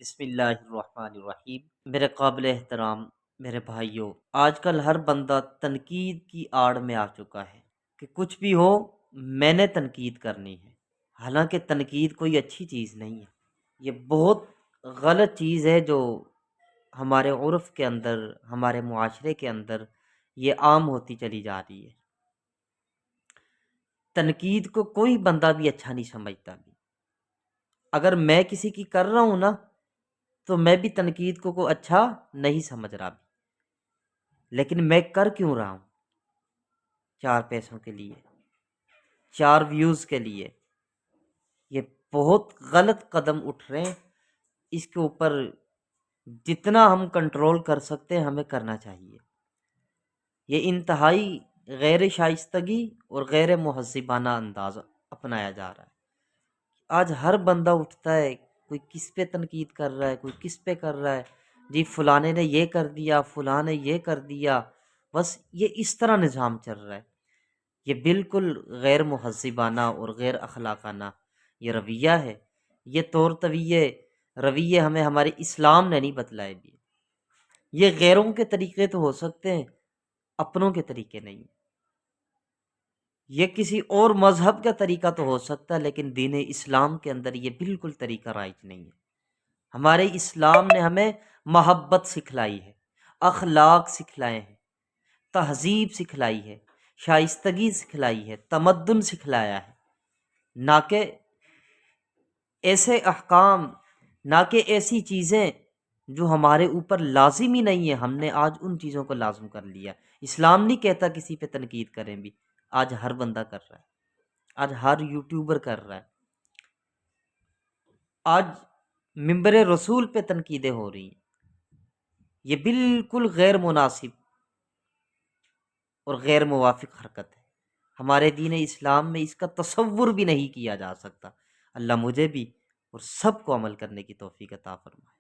بسم اللہ الرحمن الرحیم۔ میرے قابل احترام میرے بھائیوں، آج کل ہر بندہ تنقید کی آڑ میں آ چکا ہے کہ کچھ بھی ہو میں نے تنقید کرنی ہے، حالانکہ تنقید کوئی اچھی چیز نہیں ہے۔ یہ بہت غلط چیز ہے جو ہمارے عرف کے اندر، ہمارے معاشرے کے اندر یہ عام ہوتی چلی جا رہی ہے۔ تنقید کو کوئی بندہ بھی اچھا نہیں سمجھتا بھی۔ اگر میں کسی کی کر رہا ہوں نا تو میں بھی تنقید کو اچھا نہیں سمجھ رہا بھی، لیکن میں کر کیوں رہا ہوں؟ 4 پیسوں کے لیے، 4 ویوز کے لیے۔ یہ بہت غلط قدم اٹھ رہے ہیں۔ اس کے اوپر جتنا ہم کنٹرول کر سکتے ہیں ہمیں کرنا چاہیے۔ یہ انتہائی غیر شائستگی اور غیر مہذبانہ انداز اپنایا جا رہا ہے۔ آج ہر بندہ اٹھتا ہے، کوئی کس پہ تنقید کر رہا ہے، کوئی کس پہ کر رہا ہے، جی فلانے نے یہ کر دیا، فلاں نے یہ کر دیا، بس یہ اس طرح نظام چل رہا ہے۔ یہ بالکل غیر مہذبانہ اور غیر اخلاقانہ یہ رویہ ہے۔ یہ طور رویے ہمیں ہمارے اسلام نے نہیں بتلائے بھی۔ یہ غیروں کے طریقے تو ہو سکتے ہیں، اپنوں کے طریقے نہیں۔ یہ کسی اور مذہب کا طریقہ تو ہو سکتا ہے، لیکن دین اسلام کے اندر یہ بالکل طریقہ رائج نہیں ہے۔ ہمارے اسلام نے ہمیں محبت سکھلائی ہے، اخلاق سکھلائے ہیں، تہذیب سکھلائی ہے، شائستگی سکھلائی ہے، تمدن سکھلایا ہے، نہ کہ ایسے احکام، نہ کہ ایسی چیزیں جو ہمارے اوپر لازم ہی نہیں ہے، ہم نے آج ان چیزوں کو لازم کر لیا۔ اسلام نہیں کہتا کسی پہ تنقید کریں بھی، آج ہر بندہ کر رہا ہے، آج ہر یوٹیوبر کر رہا ہے۔ آج منبر رسول پہ تنقیدیں ہو رہی ہیں۔ یہ بالکل غیر مناسب اور غیر موافق حرکت ہے۔ ہمارے دین اسلام میں اس کا تصور بھی نہیں کیا جا سکتا۔ اللہ مجھے بھی اور سب کو عمل کرنے کی توفیق عطا فرمائے۔